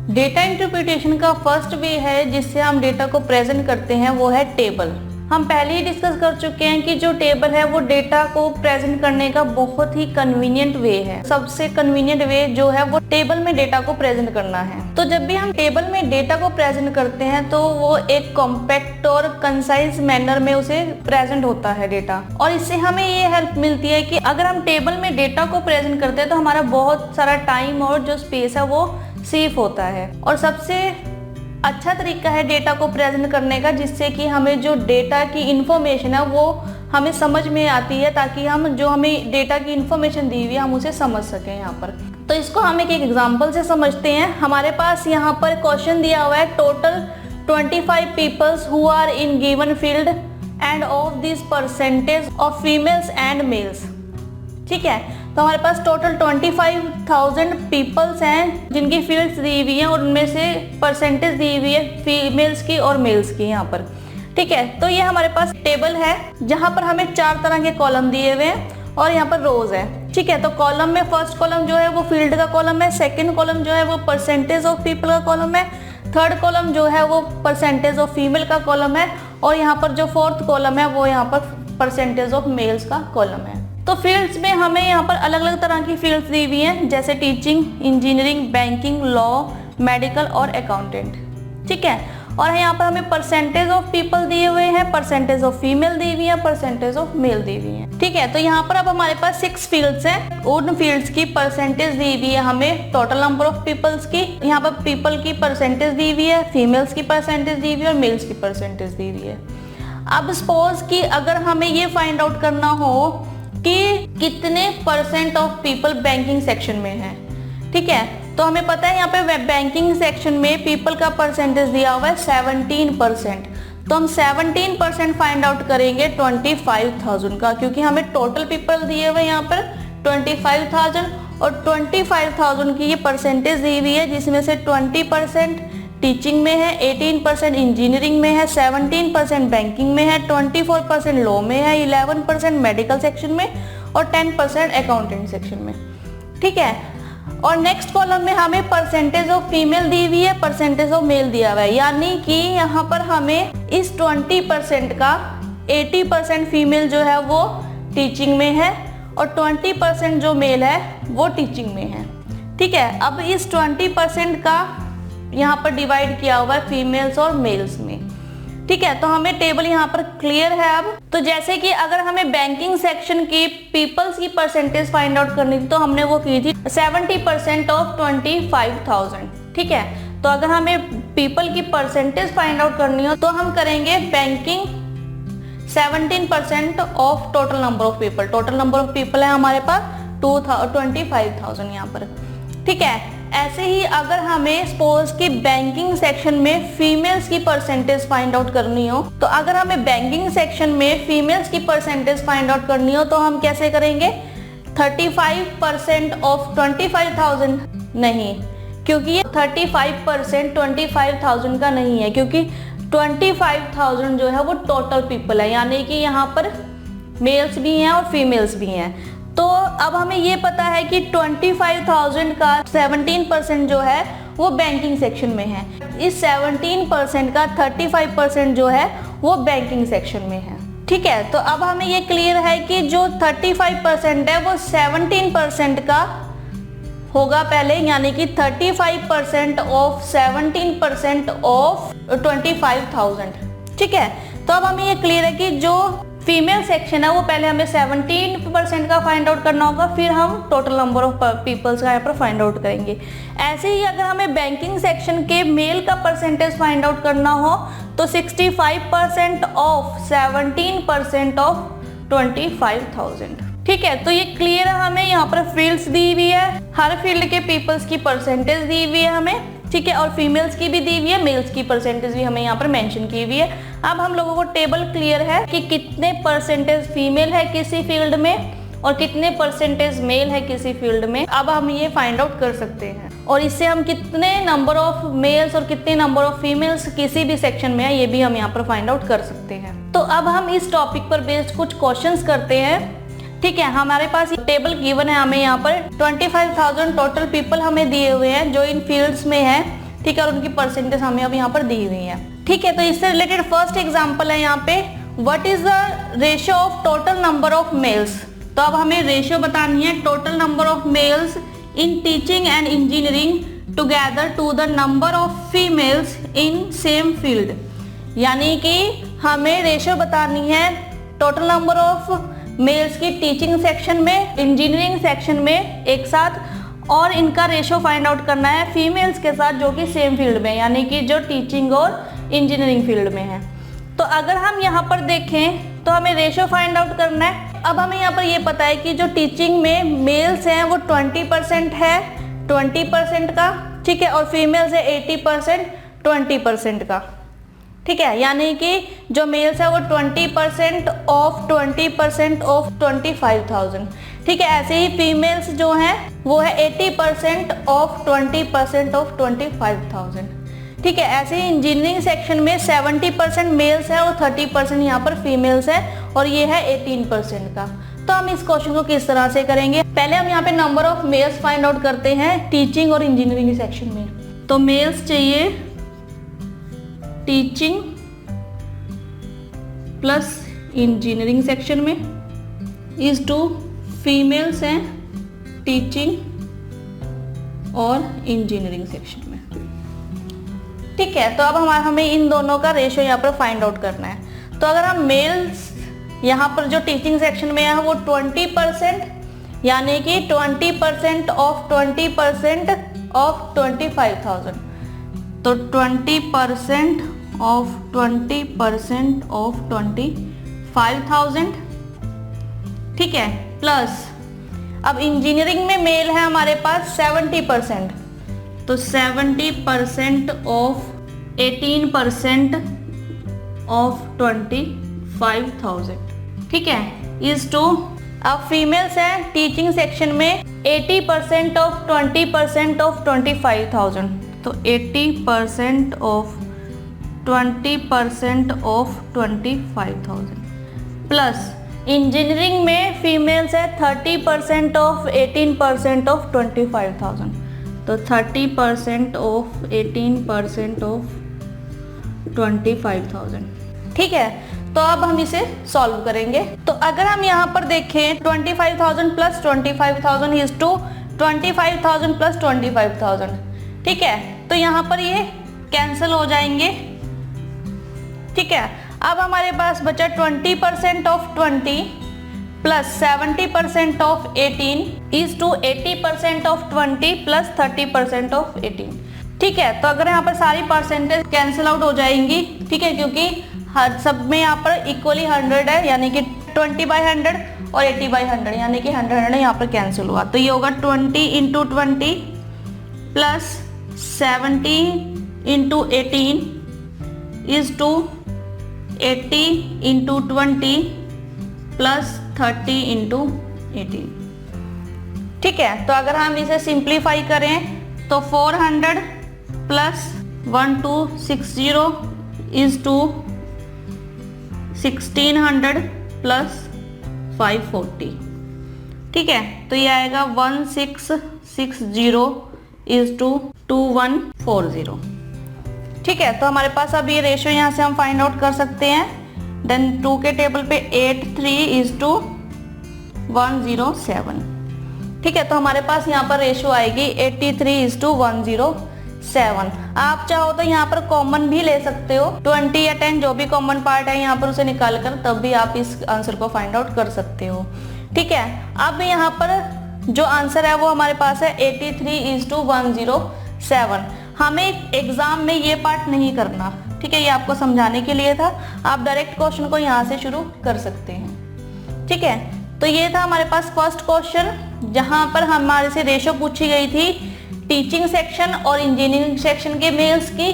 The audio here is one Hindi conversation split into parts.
डेटा इंटरप्रिटेशन का फर्स्ट वे है जिससे हम डेटा को प्रेजेंट करते हैं वो है टेबल। हम पहले ही डिस्कस कर चुके हैं कि जो टेबल है वो डेटा को प्रेजेंट करने का बहुत ही कन्वीनियंट वे है। सबसे कन्वीनियंट वे जो है वो टेबल में डेटा को प्रेजेंट करना है। तो जब भी हम टेबल में डेटा को प्रेजेंट करते हैं तो वो एक कॉम्पैक्ट और कंसाइज मैनर में उसे प्रेजेंट होता है डेटा, और इससे हमें ये हेल्प मिलती है कि अगर हम टेबल में डेटा को प्रेजेंट करते हैं तो हमारा बहुत सारा टाइम और जो स्पेस है वो सेफ होता है। और सबसे अच्छा तरीका है डेटा को प्रेजेंट करने का जिससे कि हमें जो डेटा की इंफॉर्मेशन है वो हमें समझ में आती है, ताकि हम जो हमें डेटा की इंफॉर्मेशन दी हुई है हम उसे समझ सकें यहाँ पर। तो इसको हम एक एग्जांपल से समझते हैं। हमारे पास यहाँ पर क्वेश्चन दिया हुआ है, total 25 peoples who are in given field and of this percentage of females and males. ठीक है, तो हमारे पास टोटल 25,000 पीपल्स हैं जिनकी फील्ड्स दी हुई हैं और उनमें से परसेंटेज दी हुई है फीमेल्स की और मेल्स की यहाँ पर। ठीक है, तो ये हमारे पास टेबल है जहाँ पर हमें 4 तरह के कॉलम दिए हुए हैं और यहाँ पर रोज है। ठीक है, तो कॉलम में फर्स्ट कॉलम जो है वो फील्ड का कॉलम है, सेकेंड कॉलम जो है वो परसेंटेज ऑफ पीपल का कॉलम है, थर्ड कॉलम जो है वो परसेंटेज ऑफ फीमेल का कॉलम है, और यहाँ पर जो फोर्थ कॉलम है वो यहाँ पर परसेंटेज ऑफ मेल्स का कॉलम है। तो फील्ड्स में हमें यहाँ पर अलग अलग तरह की फील्ड्स दी हुई हैं, जैसे teaching, engineering, banking, law, medical और अकाउंटेंट। ठीक है, और यहाँ पर हमें परसेंटेज ऑफ पीपल दिए हुए हैं, परसेंटेज ऑफ फीमेल दी हुई है, परसेंटेज ऑफ मेल दी हुई है। ठीक है, तो यहाँ पर अब हमारे पास 6 फील्ड्स हैं। उन फील्ड्स की परसेंटेज दी हुई है हमें टोटल नंबर ऑफ पीपल्स की। यहाँ पर पीपल की परसेंटेज दी हुई है, फीमेल्स की परसेंटेज दी हुई है और मेल्स की परसेंटेज दी हुई है। अब सपोज कि अगर हमें ये फाइंड आउट करना हो कि कितने percent of people banking section में है। ठीक है, तो हमें पता है यहाँ पे बैंकिंग सेक्शन में पीपल का परसेंटेज दिया हुआ है 17%। तो हम 17% फाइंड आउट करेंगे 25,000 का, क्योंकि हमें टोटल पीपल दिए हुए यहाँ पर 25,000 और 25,000 की ये परसेंटेज दी हुई है, जिसमें से 20% टीचिंग में है, 18% इंजीनियरिंग में है, 17% बैंकिंग में है, 24% लॉ में है, 11% मेडिकल सेक्शन में और 10% अकाउंटेंट सेक्शन में। ठीक है, और नेक्स्ट कॉलम में हमें परसेंटेज ऑफ फीमेल दी हुई है, परसेंटेज ऑफ मेल दिया हुआ है, यानी कि यहाँ पर हमें इस 20% का 80% फीमेल जो है वो टीचिंग में है और 20% जो मेल है वो टीचिंग में है। ठीक है, अब इस 20% का यहाँ पर डिवाइड किया हुआ है फीमेल्स और मेल्स में। ठीक है, तो हमें टेबल यहाँ पर क्लियर है। अब तो जैसे कि अगर हमें बैंकिंग सेक्शन की पीपल्स की परसेंटेज फाइंड आउट करनी थी तो हमने वो की थी 70% ऑफ 25,000। ठीक है, तो अगर हमें पीपल की परसेंटेज फाइंड आउट करनी हो तो हम करेंगे banking 17% of total number of people. Total number of people है हमारे पास 25,000 यहाँ पर। ठीक है, ऐसे ही अगर हमें सपोज कि बैंकिंग सेक्शन में फीमेल्स की परसेंटेज फाइंड आउट करनी हो, तो अगर हमें बैंकिंग सेक्शन में फीमेल्स की परसेंटेज फाइंड आउट करनी हो तो हम कैसे करेंगे, 35% ऑफ 25,000 नहीं, क्योंकि ये 35% 25,000 का नहीं है, क्योंकि 25,000 जो है वो टोटल पीपल है, यानी कि यहाँ पर मेल्स भी हैं और फीमेल्स भी हैं। तो अब हमें ये पता है कि 25,000 का 17% जो है वो बैंकिंग सेक्शन में है, इस 17% का 35% जो है वो बैंकिंग सेक्शन में है। ठीक है, तो अब हमें ये क्लियर है कि जो 35% है वो 17% का होगा पहले, यानी कि 35% ऑफ 17% ऑफ 25,000। ठीक है, तो अब हमें ये क्लियर है कि जो फीमेल सेक्शन है वो पहले हमें 17% का फाइंड आउट करना होगा, फिर हम टोटल नंबर ऑफ पीपल्स का यहाँ पर फाइंड आउट करेंगे। ऐसे ही अगर हमें बैंकिंग सेक्शन के मेल का परसेंटेज फाइंड आउट करना हो तो 65% ऑफ 17% ऑफ 25,000। ठीक है, तो ये क्लियर है, हमें यहाँ पर फील्ड्स दी हुई है, हर फील्ड के पीपल्स की परसेंटेज दी हुई है हमें। ठीक है, और फीमेल्स की भी दी हुई है, मेल्स की परसेंटेज भी हमें यहाँ पर मेंशन की हुई है। अब हम लोगों को टेबल क्लियर है कि कितने परसेंटेज फीमेल है किसी फील्ड में और कितने परसेंटेज मेल है किसी फील्ड में। अब हम ये फाइंड आउट कर सकते हैं, और इससे हम कितने नंबर ऑफ मेल्स और कितने नंबर ऑफ फीमेल्स किसी भी सेक्शन में है ये भी हम यहाँ पर फाइंड आउट कर सकते हैं। तो अब हम इस टॉपिक पर बेस्ड कुछ क्वेश्चंस करते हैं। ठीक है, हमारे पास टेबल गिवन है, हमें यहाँ पर 25,000 टोटल पीपल हमें दिए हुए हैं जो इन फील्ड्स में है। ठीक है, और उनकी परसेंटेज हमें अब यहाँ पर दी हुई है। ठीक है, तो इससे रिलेटेड फर्स्ट एग्जांपल है यहाँ पे, what is the ratio of total number of males. तो अब हमें रेशियो बतानी है total number of males in teaching and engineering together to the number of females in same field. यानी कि हमें रेशियो बतानी है टोटल नंबर ऑफ मेल्स की टीचिंग सेक्शन में, इंजीनियरिंग सेक्शन में एक साथ, और इनका रेशियो फाइंड आउट करना है फीमेल्स के साथ जो कि सेम फील्ड में, यानी कि जो टीचिंग और इंजीनियरिंग फील्ड में है। तो अगर हम यहाँ पर देखें तो हमें रेशियो फाइंड आउट करना है। अब हमें यहाँ पर ये पता है कि जो टीचिंग में मेल्स हैं वो 20% है 20% का, ठीक है, और फीमेल्स है 80% 20% का। ठीक है, यानी कि जो मेल्स है वो 20% ऑफ 20% ऑफ 25,000। ठीक है, ऐसे ही फीमेल्स जो हैं वो है 80% ऑफ 20% ऑफ 25,000। ठीक है, ऐसे ही इंजीनियरिंग सेक्शन में 70% मेल्स है और 30% यहाँ पर फीमेल्स है, और ये है 18% का। तो हम इस क्वेश्चन को किस तरह से करेंगे, पहले हम यहाँ पे number of mails find out करते हैं टीचिंग और इंजीनियरिंग सेक्शन में। तो मेल्स चाहिए टीचिंग प्लस इंजीनियरिंग सेक्शन में, इज टू फीमेल्स हैं टीचिंग और इंजीनियरिंग सेक्शन में। ठीक है, तो अब हमें इन दोनों का रेशियो यहाँ पर फाइंड आउट करना है। तो अगर हम मेल्स यहाँ पर जो टीचिंग सेक्शन में है वो 20%, यानी कि 20% ऑफ 20% ऑफ 25,000, तो 20% ऑफ 20% ऑफ 25,000। ठीक है, प्लस अब इंजीनियरिंग में मेल है हमारे पास 70%, तो 70% ऑफ 18% ऑफ 25,000। ठीक है, इज टू अब फीमेल्स है टीचिंग सेक्शन में 80% ऑफ 20% ऑफ 25,000, तो 80% ऑफ 20% ऑफ 25,000, प्लस इंजीनियरिंग में फीमेल्स है 30% ऑफ 18% ऑफ 25,000, तो 30% ऑफ 18% ऑफ 25,000। ठीक है, तो अब हम इसे सॉल्व करेंगे। तो अगर हम यहाँ पर देखें 25,000 प्लस 25,000 इज टू 25,000 प्लस 25,000। ठीक है, तो यहाँ पर ये कैंसिल हो जाएंगे। ठीक है, अब हमारे पास बचा 20% of 20 plus 70% of 18 is to 80% of 20 plus 30% of 18। ठीक है, तो अगर यहाँ पर सारी परसेंटेज कैंसिल आउट हो जाएंगी, ठीक है, क्योंकि हर सब में यहाँ पर इक्वली 100 है, यानी कि 20/100 और 80/100, यानी कि 100 यहाँ पर कैंसिल हुआ। तो ये होगा 20 into 20 plus 70 into 18 is to 80 into 20 plus 30 into 18। ठीक है, तो अगर हम इसे सिंप्लीफाई करें तो 400 प्लस 1260 इज टू 1600 प्लस 540। ठीक है, तो ये आएगा 1660 इज टू 2140। ठीक है, तो हमारे पास अब ये रेशियो यहाँ से हम फाइंड आउट कर सकते हैं। देन 2 के टेबल पे 83 इज टू 107। ठीक है, तो हमारे पास यहाँ पर रेशियो आएगी 83 इज टू 107। आप चाहो तो यहाँ पर कॉमन भी ले सकते हो, 20 या 10 जो भी कॉमन पार्ट है यहाँ पर उसे निकाल कर तब भी आप इस आंसर को फाइंड आउट कर सकते हो। ठीक है, अब यहाँ पर जो आंसर है वो हमारे पास है 83 इज टू 107। हमें एग्जाम में ये पार्ट नहीं करना, ठीक है, ये आपको समझाने के लिए था। आप डायरेक्ट क्वेश्चन को यहाँ से शुरू कर सकते हैं। ठीक है, तो ये था हमारे पास फर्स्ट क्वेश्चन, जहाँ पर हमारे से रेशियो पूछी गई थी टीचिंग सेक्शन और इंजीनियरिंग सेक्शन के मेल्स की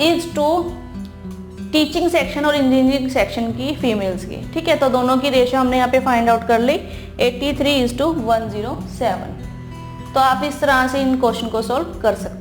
इज टू टीचिंग सेक्शन और इंजीनियरिंग सेक्शन की फीमेल्स की। ठीक है, तो दोनों की रेशियो हमने यहाँ पे फाइंड आउट कर ली 83 इज टू 107। तो आप इस तरह से इन क्वेश्चन को सॉल्व कर सकते हैं।